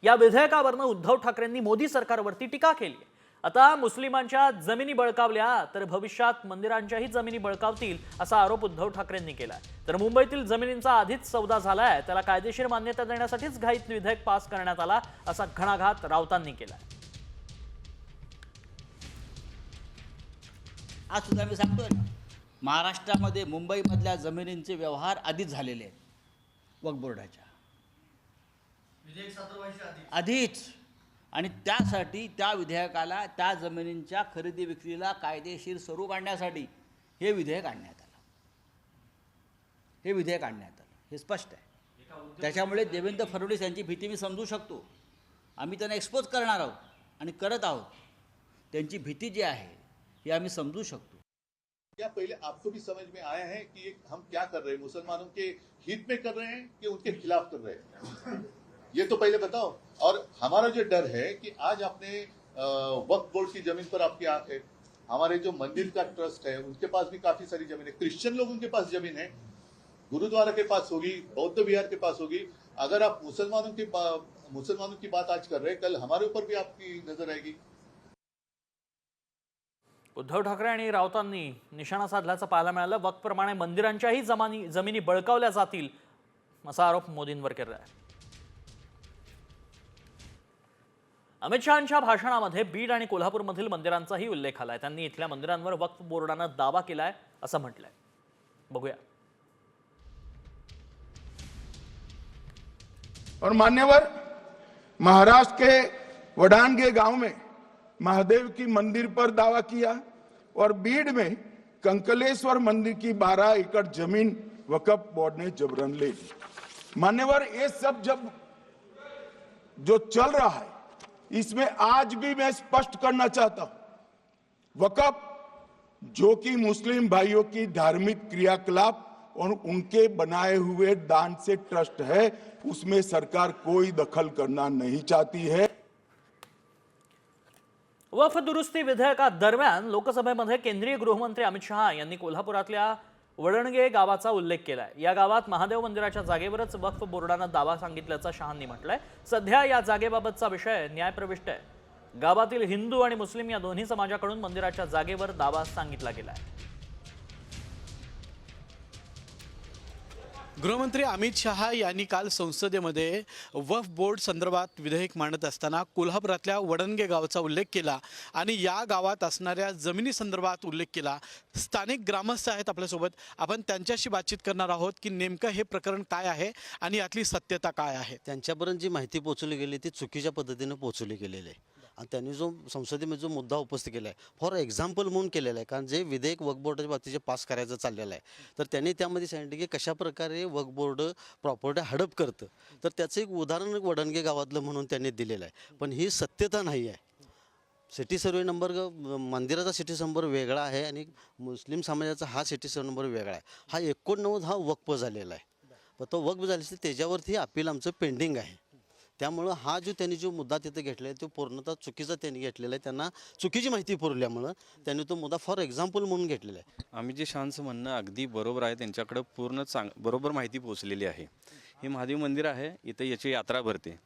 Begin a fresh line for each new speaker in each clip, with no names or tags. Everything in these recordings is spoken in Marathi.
या विधेयकावरनं उद्धव ठाकरेंनी मोदी सरकारवरती टीका केली आहे। आता मुस्लिमांच्या जमिनी बळकावल्या तर भविष्यात मंदिरांच्याही जमिनी बळकावतील असा आरोप उद्धव ठाकरेंनी केलाय। तर मुंबईतील जमिनींचा आधीच सौदा झालाय, त्याला कायदेशीर मान्यता देण्यासाठीच घाईत विधेयक पास करण्यात आला असा घणाघात राऊतांनी केलाय।
आज सुद्धा मी सांगतोय ना, महाराष्ट्रामध्ये मुंबईमधल्या जमिनींचे व्यवहार आधीच झालेले आहेत वक्फ बोर्डाच्या आधीच, आणि त्यासाठी त्या विधेयकाला त्या जमिनींच्या खरेदी विक्रीला कायदेशीर स्वरूप आणण्यासाठी हे विधेयक आणण्यात आलं। हे स्पष्ट आहे। त्याच्यामुळे देवेंद्र फडणवीस यांची भीती मी समजू शकतो। आम्ही त्यांना एक्सपोज करणार आहोत आणि करत आहोत। त्यांची भीती जी आहे ये हमें समझू सकते।
क्या पहले आपको भी समझ में आया है कि हम क्या कर रहे हैं, मुसलमानों के हित में कर रहे हैं कि उनके खिलाफ कर रहे हैं, ये तो पहले बताओ। और हमारा जो डर है कि आज आपने वक्फ बोर्ड की जमीन पर आपकी आंख है, हमारे जो मंदिर का ट्रस्ट है उनके पास भी काफी सारी जमीन है, क्रिश्चियन लोग उनके पास जमीन है, गुरुद्वारा के पास होगी, बौद्ध विहार के पास होगी। अगर आप मुसलमानों की बात आज कर रहे हैं, कल हमारे ऊपर भी आपकी नजर आएगी।
उद्धव ठाकरे आणि राऊतांनी निशाणा साधल्याचं पाहायला मिळालं। वक्फप्रमाणे मंदिरांच्याही जमिनी बळकावल्या जातील असा आरोप मोदींवर केला आहे। अमित शहांच्या भाषणामध्ये बीड आणि कोल्हापूरमधील मंदिरांचाही उल्लेख आलाय। त्यांनी इथल्या मंदिरांवर वक्फ बोर्डानं दावा केलाय असं म्हटलंय। बघूया।
और मान्यवर, महाराष्ट्र के वडानगे गांव में महादेव की मंदिर पर दावा किया और बीड में कंकलेश्वर मंदिर की 12 एकड़ जमीन वक्फ बोर्ड ने जबरन ले ली। मान्यवर, ये सब जो चल रहा है इसमें आज भी मैं स्पष्ट करना चाहता हूं, वक्फ जो कि मुस्लिम भाइयों की धार्मिक क्रियाकलाप और उनके बनाए हुए दान से ट्रस्ट है, उसमें सरकार कोई दखल करना नहीं चाहती है।
वक्फ दुरुस्ती विधेयकादरम्यान लोकसभेमध्ये केंद्रीय गृहमंत्री अमित शहा यांनी कोल्हापुरातल्या वडणगे गावाचा उल्लेख केलाय। या गावात महादेव मंदिराच्या जागेवरच वक्फ बोर्डानं दावा सांगितल्याचं शहांनी म्हटलंय। सध्या या जागेबाबतचा विषय न्यायप्रविष्ट आहे। गावातील हिंदू आणि मुस्लिम या दोन्ही समाजाकडून मंदिराच्या जागेवर दावा सांगितला गेलाय।
गृहमंत्री अमित शहा यांनी काल संसदेमध्ये वक्फ बोर्ड संदर्भात विधेयक मांडत असताना कोल्हापुरातल्या वडणगे गावाचा उल्लेख केला आणि या गावात असणाऱ्या जमिनी संदर्भात उल्लेख केला। स्थानिक ग्रामस्थ आहेत आपल्यासोबत, आपण त्यांच्याशी बातचीत करणार आहोत की नेमकं हे प्रकरण काय आहे आणि यातली सत्यता काय आहे।
त्यांच्यापर्यंत जी माहिती पोहोचवली गेली ती चुकीच्या पद्धतीने पोहोचवली गेलेली आहे आणि त्यांनी जो संसदेमध्ये जो मुद्दा उपस्थित केला आहे फॉर एक्झाम्पल म्हणून केलेला आहे। कारण जे विधेयक वक्फ बोर्डाच्या बाबतीत पास करायचं चाललेलं आहे तर त्यांनी त्यामध्ये सांगितलं की कशा प्रकारे वक्फ बोर्ड प्रॉपर्टी हडप करतं, तर त्याचं एक उदाहरण वडणगे गावातलं म्हणून त्यांनी दिलेलं आहे। पण ही सत्यता नाही आहे। सिटी सर्वे नंबर मंदिराचा सिटी नंबर वेगळा आहे आणि मुस्लिम समाजाचा हा सिटी सर्वे नंबर वेगळा आहे। हा 89 हा वक्फ झालेला आहे, पण तो वक्फ झाल्यास त्याच्यावरती अपील आमचं पेंडिंग आहे। त्यामुळं हा जो त्यांनी जो मुद्दा तिथे घेतला आहे तो पूर्णतः चुकीचा त्यांनी घेतलेला आहे। त्यांना चुकीची माहिती पुरवल्यामुळं त्यांनी तो मुद्दा फॉर एक्झाम्पल म्हणून घेतलेला आहे।
आम्ही जे शहांचं म्हणणं अगदी बरोबर आहे, त्यांच्याकडे पूर्ण बरोबर माहिती पोहोचलेली आहे। हे महादेव मंदिर आहे, इथे याची यात्रा भरते।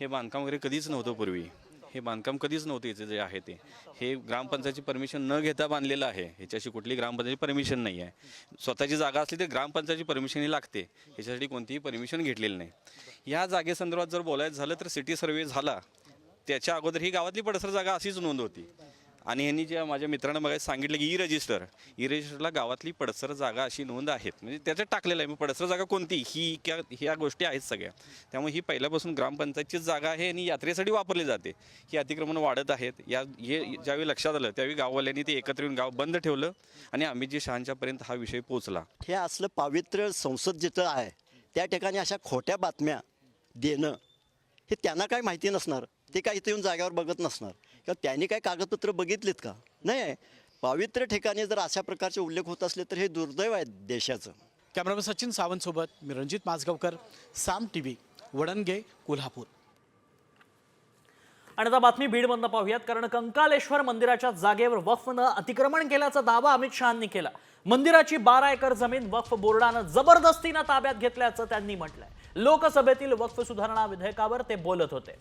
हे बांधकाम वगैरे कधीच नव्हतं पूर्वी, हे बांधकाम कधीच नव्हतं इथे जे आहे ते। हे ग्रामपंचायतीची परमिशन न घेता बांधलेलं आहे। ह्याच्याशी कुठली ग्रामपंचायतीची परमिशन नाही आहे। स्वतःची जागा असली तर ग्रामपंचायतीची परमिशनही लागते, ह्याच्यासाठी कोणतीही परमिशन घेतलेली नाही। या जागेसंदर्भात जर बोलायचं झालं तर सिटी सर्वे झाला त्याच्या अगोदर ही गावातली पडसर जागा अशीच नोंद होती आणि ह्यांनी जे माझ्या मित्रांना बघायला सांगितलं की ई रजिस्टरला गावातली पडसर जागा अशी नोंद आहेत, म्हणजे त्याच्यात टाकलेलं आहे। मग पडसर जागा कोणती ह्या गोष्टी आहेत सगळ्या। त्यामुळे ही पहिल्यापासून ग्रामपंचायतचीच जागा आहे आणि यात्रेसाठी वापरली जाते। ही अतिक्रमण वाढत आहेत। हे ज्यावेळी लक्षात आलं त्यावेळी गाववाल्यांनी ते एकत्र येऊन गाव बंद ठेवलं आणि अमितजी शहांच्यापर्यंत हा विषय पोहोचला।
हे असलं पवित्र संसद जिथं आहे त्या ठिकाणी अशा खोट्या बातम्या देणं हे त्यांना काय माहिती नसणार। ते काय इथे येऊन जागेवर बघत नसणार किंवा त्यांनी काय कागदपत्र बघितलीत का नाही। पवित्र ठिकाणी जर अशा प्रकारचे उल्लेख होत असले तर हे दुर्दैव आहे देशाचं।
कॅमेरामन सचिन सावंत सोबत मी रणजित माजगावकर, साम टीव्ही, वडणगे, कोल्हापूर।
आणि आता बातमी बीडमधनं पाहूयात, कारण कंकालेश्वर मंदिराच्या जागेवर वक्फनं अतिक्रमण केल्याचा दावा अमित शहांनी केला। मंदिराची 12 एकर जमीन वक्फ बोर्डानं जबरदस्तीनं ताब्यात घेतल्याचं त्यांनी म्हटलंय। लोकसभेतील वक्फ सुधारणा विधेयकावर ते बोलत होते.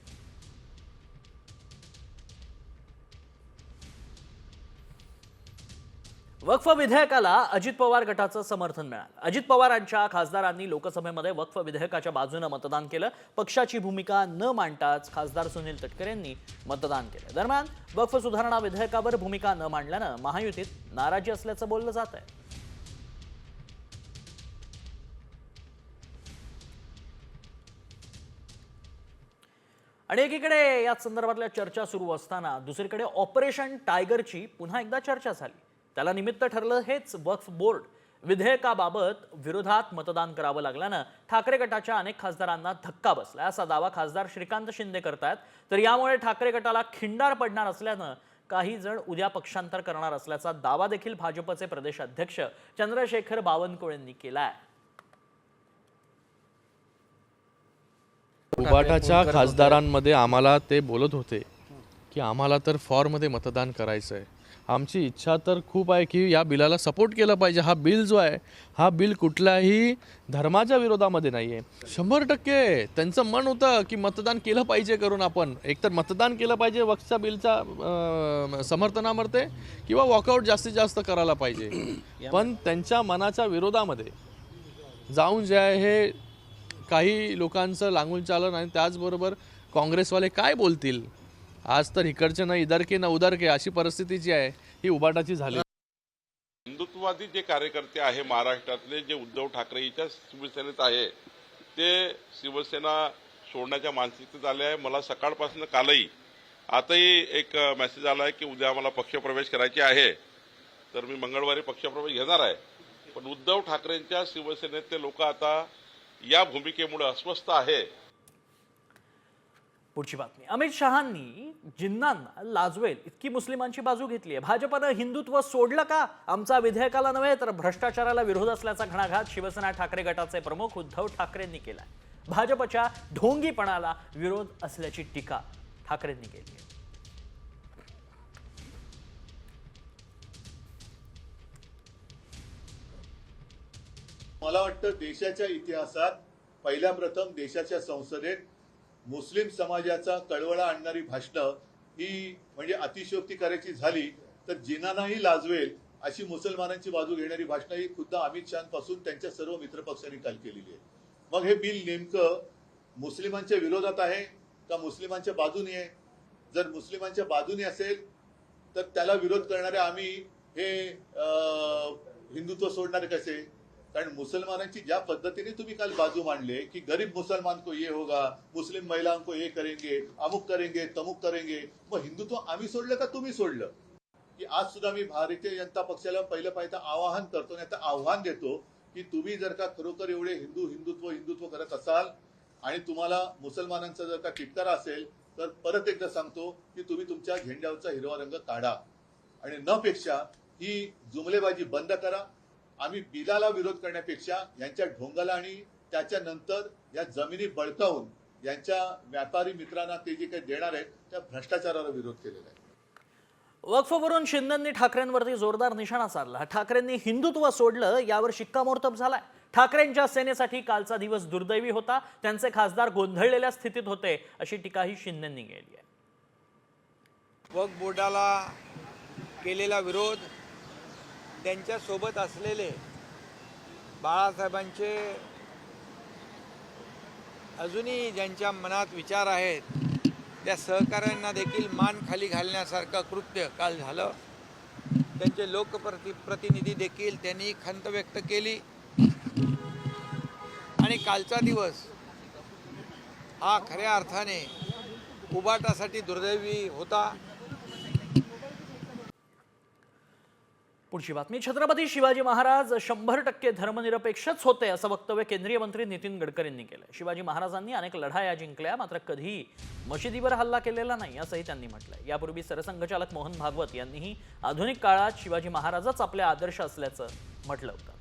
वक्फ विधेयकाला अजित पवार गटाचं समर्थन मिळालं. अजित पवारांच्या खासदारांनी लोकसभेमध्ये वक्फ विधेयकाच्या बाजूने मतदान केलं. पक्षाची भूमिका न मांडताच खासदार सुनील तटकरे यांनी मतदान केलं. दरम्यान वक्फ सुधारणा विधेयकावर भूमिका न मांडल्यानं महायुतीत नाराजी असल्याचं बोललं जात आहे. आणि एकीकडे या संदर्भातल्या चर्चा सुरू असताना दुसरीकडे ऑपरेशन टायगरची पुन्हा एकदा चर्चा झाली. त्याला निमित्त ठरलं हेच वक्फ बोर्ड विधेयकाबाबत विरोधात मतदान करावं लागल्यानं ठाकरे गटाच्या अनेक खासदारांना धक्का बसला असा दावा खासदार श्रीकांत शिंदे करतायत. तर यामुळे ठाकरे गटाला खिंडार पडणार असल्यानं काही जण उद्या पक्षांतर करणार असल्याचा दावा देखील भाजपचे प्रदेश अध्यक्ष चंद्रशेखर बावनकुळेंनी केलाय.
उबाटाच्या खासदारांमध्ये आम्हाला ते बोलत होते की आम्हाला तर फॉरमध्ये मतदान करायचं आहे. आमची इच्छा तर खूप आहे की या बिलाला सपोर्ट केलं पाहिजे. हा बिल जो आहे हा बिल कुठल्याही धर्माच्या विरोधामध्ये नाही आहे. 100% त्यांचं मन होतं की मतदान केलं पाहिजे करून आपण एकतर मतदान केलं पाहिजे वक्फच्या बिलच्या समर्थनामध्ये किंवा वॉकआउट जास्तीत जास्त करायला पाहिजे. पण त्यांच्या मनाच्या विरोधामध्ये जाऊन जे आहे हे काही लोकांचं लागून चालन आणि त्याचबरोबर काँग्रेसवाले काय बोलतील. आज तर इकडचे ना इधर के ना उधर के अशी परिस्थिती जी आहे ही उबाटाची झाली.
हिंदुत्ववादी जे कार्यकर्ते आहे महाराष्ट्रातले जे उद्धव ठाकरेच्या शिवसेनेत आहे ते शिवसेना सोडण्याच्या मानसिकतेत आले आहे. मला सकाळपासून कालही आताही एक मेसेज आला आहे की उद्या मला पक्षप्रवेश करायचे आहे तर मी मंगळवारी पक्षप्रवेश घेणार आहे. पण उद्धव ठाकरेंच्या शिवसेनेतले लोक आता या भूमिकेमुळे अस्वस्थ आहे.
पुढची बातमी. अमित शहांनी जिन्नांना लाजवेल इतकी मुस्लिमांची बाजू घेतली आहे. भाजपनं हिंदुत्व सोडलं का? आमचा विधेयकाला नव्हे तर भ्रष्टाचाराला विरोध असल्याचा घणाघात शिवसेना ठाकरे गटाचे प्रमुख उद्धव ठाकरेंनी केलाय. भाजपच्या ढोंगीपणाला विरोध असल्याची टीका ठाकरेंनी केली आहे.
मला वाटतं देशाच्या इतिहासात पहिल्या प्रथम देशाच्या संसदेत मुस्लिम समाजाचा कळवळा आणणारी भाषणं ही म्हणजे अतिशयोक्ती करायची झाली तर जिनांनाही लाजवेल अशी मुसलमानांची बाजू घेणारी भाषणं ही खुद्द अमित शहापासून त्यांच्या सर्व मित्रपक्षांनी काल केलेली आहे. मग हे बिल नेमकं मुस्लिमांच्या विरोधात आहे का मुस्लिमांच्या बाजूने आहे? जर मुस्लिमांच्या बाजूने असेल तर त्याला विरोध करणारे आम्ही हे हिंदुत्व सोडणारे कसे? कारण मुसलमानांची ज्या पद्धतीने तुम्ही काल बाजू मांडले की गरीब मुसलमान को ये होगा, मुस्लिम महिलाओं को ये करेंगे, अमुक करेंगे, तमुक करेंगे, मग हिंदुत्व आम्ही सोडलं का तुम्ही सोडलं? की आज सुद्धा मी भारतीय जनता पक्षाला पहिलं पाहिजे आवाहन करतो नाही तर आव्हान देतो की तुम्ही जर का खरोखर एवढे हिंदुत्व करत असाल आणि तुम्हाला मुसलमानांचा जर का तिटकारा असेल तर परत एकदा सांगतो की तुम्ही तुमच्या झेंड्यावरचा हिरवा रंग काढा आणि न पेक्षा ही जुमलेबाजी बंद करा. आम्ही बिलाला विरोध करण्यापेक्षा यांच्या ढोंगाला आणि त्याच्यानंतर या जमिनी बळकावून यांच्या व्यापारी मित्रांना ते जे काही देणार आहेत त्या भ्रष्टाचाराला विरोध केलेला आहे.
वक्फवरून शिंदेंनी ठाकरेंवरती जोरदार निशाणा साधला. ठाकरेंनी हिंदुत्व सोडलं यावर शिक्कामोर्तब झालाय. ठाकरेंच्या सेनेसाठी कालचा दिवस दुर्दैवी होता. त्यांचे खासदार गोंधळलेल्या स्थितीत होते अशी टीकाही शिंदेंनी केली आहे.
वक्फ बोर्डाला केलेला विरोध त्यांच्या सोबत असलेले बाळासाहेबांचे अजूनही ज्यांच्या मनात विचार आहेत त्या सहकाऱ्यांना देखील मान खाली घालण्यासारखं कृत्य काल झालं. त्यांचे लोकप्रतिनिधी देखील त्यांनी खंत व्यक्त केली आणि कालचा दिवस हा खऱ्या अर्थाने उबाटासाठी दुर्दैवी होता.
पुढची बातमी. छत्रपती शिवाजी महाराज 100% धर्मनिरपेक्षच होते असं वक्तव्य केंद्रीय मंत्री नितीन गडकरींनी केलं. शिवाजी महाराजांनी अनेक लढाया जिंकल्या मात्र कधीही मशिदीवर हल्ला केलेला नाही असंही त्यांनी म्हटलंय. यापूर्वी सरसंघचालक मोहन भागवत यांनीही आधुनिक काळात शिवाजी महाराजच आपले आदर्श असल्याचं म्हटलं होतं.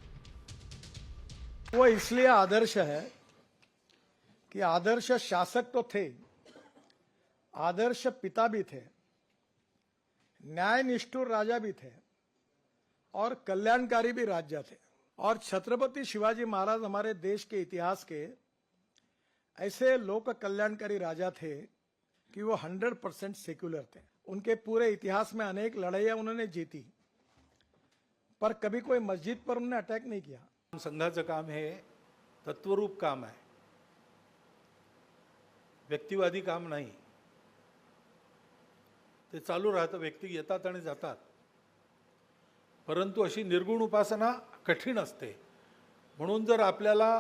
वो इसलिए आदर्श है कि आदर्श शासक तो थे, आदर्श पिता भी थे, न्याय निष्ठुर राजा भी थे और कल्याणकारी भी राज्य थे. और छत्रपति शिवाजी महाराज हमारे देश के इतिहास के ऐसे लोक कल्याणकारी राजा थे कि वो 100% सेक्युलर थे। उनके पूरे इतिहास में अनेक लड़ाइयाँ उन्होंने जीती, पर कभी कोई मस्जिद पर उन्होंने अटैक नहीं किया।
संघाचं काम हे तत्वरूप काम आहे, व्यक्तिवादी काम नाही। ते चालू राहतं, व्यक्ती येतात आणि जातात, परंतु अशी निर्गुण उपासना कठीण असते। म्हणून जर आपल्याला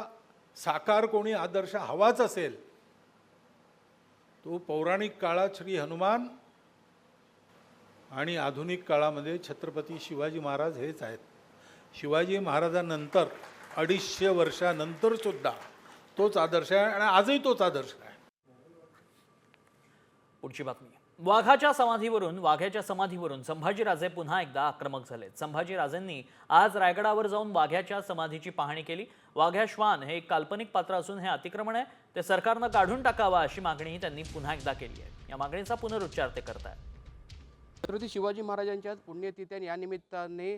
साकार कोणी आदर्श हवाच असेल तो पौराणिक काळात श्री हनुमान आणि आधुनिक काळामध्ये छत्रपती शिवाजी महाराज हेच आहेत। शिवाजी महाराजांनंतर 250 वर्षानंतर सुद्धा तोच आदर्श आहे आणि आजही तोच आदर्श आहे।
पुढची बातमी, वाघ्याच्या समाधीवरून संभाजीराजे पुन्हा एकदा आक्रमक झाले। संभाजीराजेंनी आज रायगडावर जाऊन वाघ्याच्या समाधीची पाहणी केली। वाघ्या श्वान हे एक काल्पनिक पात्र असून हे अतिक्रमण आहे, ते सरकारनं काढून टाकावा अशी मागणीही त्यांनी पुन्हा एकदा केली आहे। या मागणीचा पुनरुच्चार ते करतायत।
छत्रपती शिवाजी महाराजांच्या पुण्यतिथी या निमित्ताने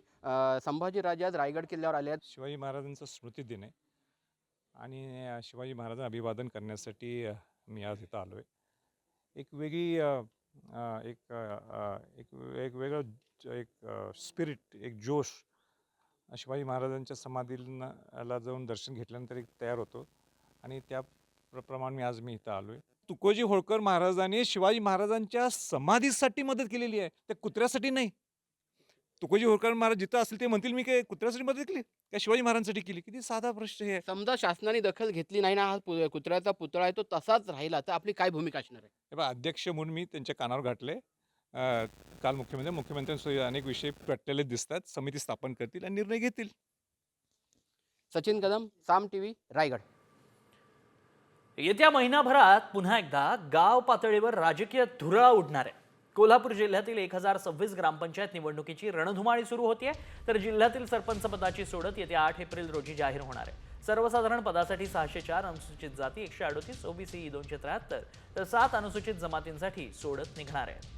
संभाजीराजे आज रायगड किल्ल्यावर आले आहेत।
शिवाजी महाराजांचा स्मृतिदिन आहे आणि शिवाजी महाराजांना अभिवादन करण्यासाठी मी आज इथं आलो आहे। एक वेगळी एक वेगळं स्पिरिट, एक जोश शिवाजी महाराजांच्या समाधीला जाऊन दर्शन घेतल्यानंतर एक तयार होतो आणि त्याप्रमाणे मी इथं आलो आहे। तुकोजी होळकर महाराजांनी शिवाजी महाराजांच्या समाधीसाठी मदत केलेली आहे, त्या कुत्र्यासाठी नाही। तुकोजी होळकर महाराज जिथं असतील ते म्हणतील मी काय कुत्र्यासाठी मदत केली का शिवाजी महाराजांसाठी केली? किती साधा प्रश्न हे।
समजा शासनाने दखल घेतली नाही ना, हा कुत्र्याचा पुतळा आहे तो तसाच राहिला तर आपली काय भूमिका असणार आहे?
हे बघा, अध्यक्ष म्हणून मी त्यांच्या कानावर घातले। काल मुख्यमंत्र्यांसोबत अनेक विषय पेटलेले दिसतात, समिती स्थापन करतील आणि निर्णय घेतील।
सचिन कदम, साम टीव्ही, रायगड।
येत्या महिनाभरात पुन्हा एकदा गाव पातळीवर राजकीय धुरळा उडणार आहे। कोल्हापूर जिल्ह्यातील 1026 ग्रामपंचायत निवडणुकीची रणधुमाळी सुरू होतीये, तर जिल्ह्यातील सरपंच पदाची सोडत येत्या 8 एप्रिल रोजी जाहीर होणार आहे। सर्वसाधारण पदासाठी 604, अनुसूचित जाती 138, ओबीसी 273 तर 7 अनुसूचित जमातींसाठी सोडत निघणार आहे।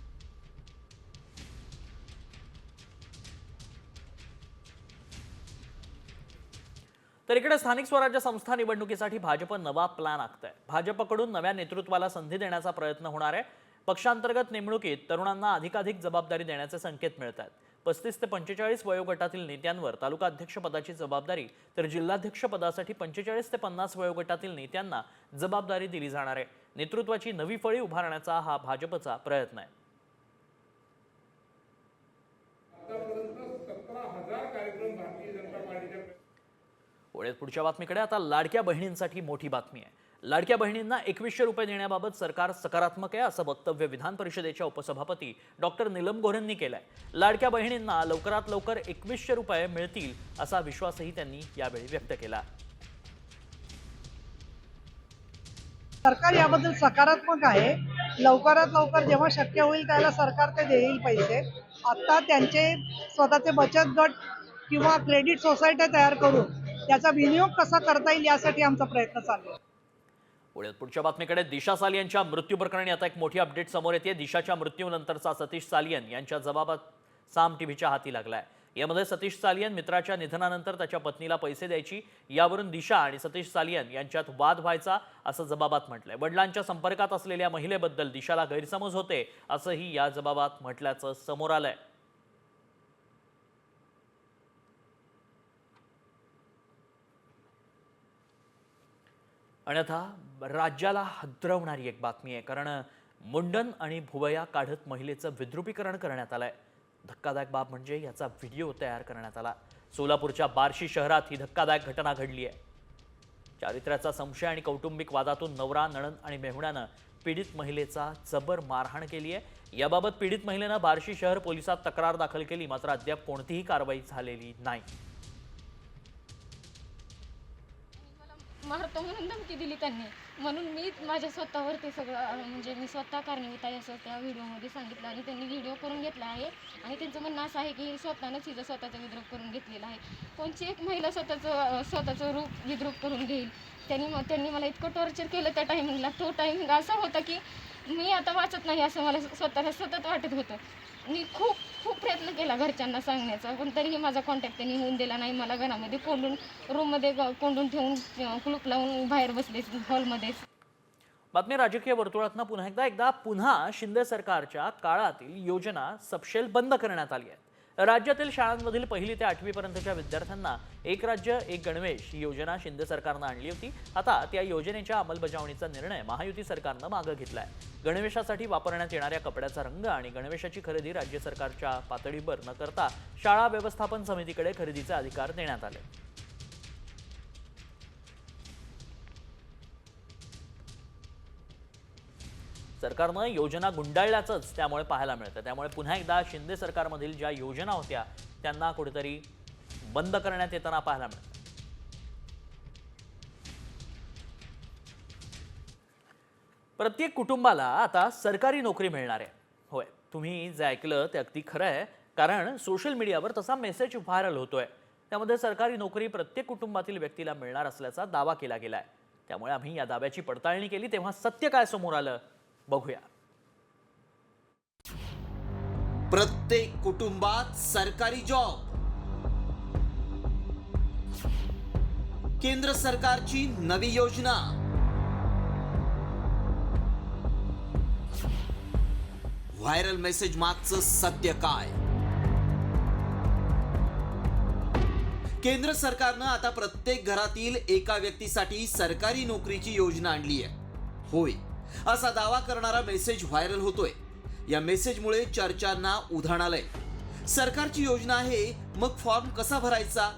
तर इकडे स्थानिक स्वराज्य संस्था निवडणुकीसाठी भाजप नवा प्लॅन आखतंय। भाजपकडून नव्या नेतृत्वाला संधी देण्याचा प्रयत्न होणार आहे। पक्षांतर्गत नेमणुकीत तरुणांना अधिकाधिक जबाबदारी देण्याचे संकेत मिळत आहेत। 35 ते 45 वयोगटातील नेत्यांवर तालुका अध्यक्ष पदाची जबाबदारी, तर जिल्हाध्यक्ष पदासाठी 45 ते 50 वयोगटातील नेत्यांना जबाबदारी दिली जाणार आहे। नेतृत्वाची नवी फळी उभारण्याचा हा भाजपचा प्रयत्न आहे। पुढच्या बातमीकडे, आता लाडक्या बहिणींसाठी मोठी बातमी आहे। लाडक्या बहिणींना 2100 रुपये देण्याबाबत सरकार सकारात्मक आहे असं वक्तव्य विधान परिषदेच्या उपसभापती डॉक्टर नीलम गोऱ्हेंनी केलंय। लाडक्या बहिणींना लवकरात लवकर 2100 रुपये मिळतील असा विश्वासही त्यांनी यावेळी व्यक्त केला।
सरकार याबद्दल सकारात्मक आहे। लवकरात लवकर जेव्हा शक्य होईल त्याला सरकार ते देईल पैसे। आता त्यांचे स्वतःचे बचत गट किंवा क्रेडिट सोसायट्या तयार करून त्याचा विनियोग कसा करता येईल यासाठी आमचा प्रयत्न चालू आहे।
पुढच्या बातमीकडे, दिशा सालियनच्या मृत्यू प्रकरणी आता एक मोठी अपडेट समोर येते। दिशाच्या मृत्यूनंतरचा सतीश सालियन यांच्या जबाबात साम टीव्हीच्या हाती लागलाय। यामध्ये सतीश सालियन मित्राच्या निधनानंतर त्याच्या पत्नीला पैसे द्यायची, यावरून दिशा आणि सतीश सालियन यांच्यात वाद व्हायचा असं जबाबात म्हटलंय। वडिलांच्या संपर्कात असलेल्या महिलेबद्दल दिशाला गैरसमज होते असंही या जबाबात म्हटल्याचं समोर आलंय। अन्यथा राज्याला हादरवणारी एक बातमी आहे, कारण मुंडन आणि भुवया काढत महिलेचं विद्रुपीकरण करण्यात आलंय। धक्कादायक बाब म्हणजे याचा व्हिडिओ तयार करण्यात आला। सोलापूरच्या बार्शी शहरात ही धक्कादायक घटना घडली आहे। चारित्र्याचा संशय आणि कौटुंबिक वादातून नवरा, नणंद आणि मेहुण्यानं पीडित महिलेचा जबर मारहाण केली आहे। याबाबत पीडित महिलेनं बार्शी शहर पोलिसात तक्रार दाखल केली, मात्र अद्याप कोणतीही कारवाई झालेली नाही।
मारतो म्हणून धमकी दिली त्यांनी, म्हणून मी माझ्या स्वतःवरती सगळं म्हणजे मी स्वतः कारणीभूत आहे असं त्या व्हिडिओमध्ये सांगितलं आणि त्यांनी व्हिडिओ करून घेतला आहे। आणि त्यांचं म्हणणं असं आहे की स्वतःनंच हिचं स्वतःचा विद्रूप करून घेतलेला आहे। कोणची एक महिला स्वतःचं रूप विद्रूप करून घेईल? त्यांनी मला इतकं टॉर्चर केलं त्या टायमिंगला। तो टायमिंग असा होता की मी आता वाचत नाही असं मला स्वतःला सतत वाटत होतं। मी खूप प्रयत्न केला घरच्यांना सांगण्याचा, पण तरीही माझा कॉन्टॅक्ट त्यांनी होऊन दिला नाही। मला घरामध्ये कोंडून रूममध्ये कोंडून ठेवून कुलूप लावून बाहेर बसले हॉलमध्ये।
बातमी राजकीय वर्तुळातनं पुन्हा शिंदे सरकारच्या काळातील योजना सपशेल बंद करण्यात आली आहे. राज्यातील शाळांमधील 1ली ते 8वी पर्यंतच्या विद्यार्थ्यांना एक राज्य एक गणवेश ही योजना शिंदे सरकारनं आणली होती. आता त्या योजनेच्या अंमलबजावणीचा निर्णय महायुती सरकारनं मागे घेतलाय. गणवेशासाठी वापरण्यात येणाऱ्या कपड्याचा रंग आणि गणवेशाची खरेदी राज्य सरकारच्या पातळीवर न करता शाळा व्यवस्थापन समितीकडे खरेदीचे अधिकार देण्यात आले. सरकारनं योजना गुंडाळल्याचंच त्यामुळे पाहायला मिळतं. त्यामुळे पुन्हा एकदा शिंदे सरकारमधील ज्या योजना होत्या त्यांना कुठेतरी बंद करण्यात येताना पाहायला मिळतं. प्रत्येक कुटुंबाला आता सरकारी नोकरी मिळणार आहे. होय, तुम्ही जे ऐकलं ते अगदी खरं आहे, कारण सोशल मीडियावर तसा मेसेज व्हायरल होतोय. त्यामध्ये सरकारी नोकरी प्रत्येक कुटुंबातील व्यक्तीला मिळणार असल्याचा दावा केला गेलाय. त्यामुळे आम्ही या दाव्याची पडताळणी केली तेव्हा सत्य काय समोर आलं बघूया.
प्रत्येक कुटुंबात सरकारी जॉब. केंद्र सरकारची नवी योजना. व्हायरल मेसेज मागचं सत्य काय? केंद्र सरकारनं आता प्रत्येक घरातील एका व्यक्तीसाठी सरकारी नोकरीची योजना आणली आहे. होय, असा दावा करणारा मेसेज व्हायरल होतोय. या मेसेजमुळे चर्चांना उधाण आलंय. सरकारची योजना आहे, मग फॉर्म कसा भरायचा?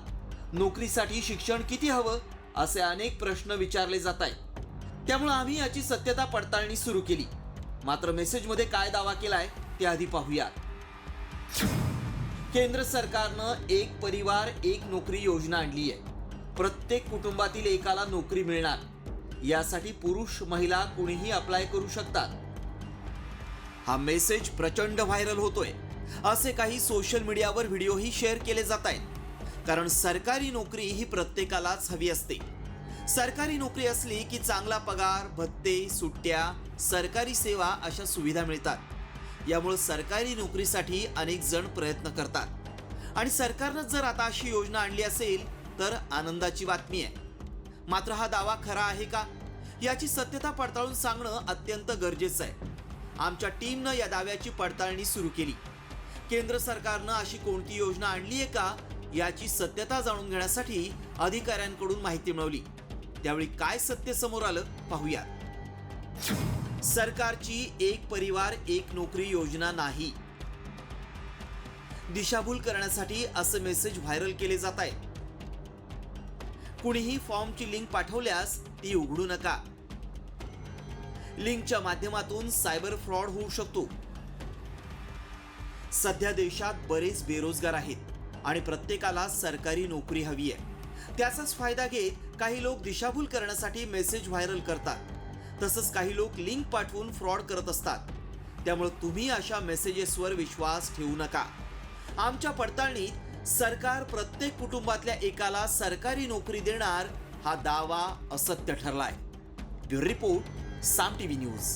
नोकरीसाठी शिक्षण किती हवं? असे अनेक प्रश्न विचारले जात आहेत. त्यामुळे आम्ही याची सत्यता पडताळणी सुरू केली. मात्र मेसेजमध्ये काय दावा केलाय ते आधी पाहूया. केंद्र सरकारनं एक परिवार एक नोकरी योजना आणली आहे. प्रत्येक कुटुंबातील एकाला नोकरी मिळणार. यासाठी पुरुष महिला कोणीही अप्लाय करू शकतात. हा मेसेज प्रचंड व्हायरल होतोय. असे काही सोशल मीडियावर व्हिडिओही शेअर केले जात आहेत. कारण सरकारी नोकरी ही प्रत्येकालाच हवी असते. सरकारी नोकरी असली की चांगला पगार, भत्ते, सुट्ट्या, सरकारी सेवा अशा सुविधा मिळतात. यामुळे सरकारी नोकरीसाठी अनेक जण प्रयत्न करतात. आणि सरकारनं जर आता अशी योजना आणली असेल तर आनंदाची बातमी आहे. मात्र हा दावा खरा आहे का, याची सत्यता पडताळून सांगणं अत्यंत गरजेचं आहे. आमच्या टीमनं या दाव्याची पडताळणी सुरू केली. केंद्र सरकारनं अशी कोणती योजना आणली आहे का याची सत्यता जाणून घेण्यासाठी अधिकाऱ्यांकडून माहिती मिळवली. त्यावेळी काय सत्य समोर आलं पाहूया. सरकारची एक परिवार एक नोकरी योजना नाही. दिशाभूल करण्यासाठी असे मेसेज व्हायरल केले जात आहेत. कुणीही फॉर्मची लिंक पाठवल्यास ती उघडू नका. लिंकच्या माध्यमातून सायबर फ्रॉड होऊ शकतो. सध्या देशात बरेच बेरोजगार आहेत आणि प्रत्येकाला सरकारी नोकरी हवी आहे. त्याचाच फायदा घेत काही लोक दिशाभूल करण्यासाठी मेसेज व्हायरल करतात. तसंच काही लोक लिंक पाठवून फ्रॉड करत असतात. त्यामुळे तुम्ही अशा मेसेजेसवर विश्वास ठेवू नका. आमच्या पडताळणीत सरकार प्रत्येक कुटुंबातल्या एकाला सरकारी नोकरी देणार हा दावा असत्य ठरलाय. ब्युरो रिपोर्ट, साम टीव्ही न्यूज.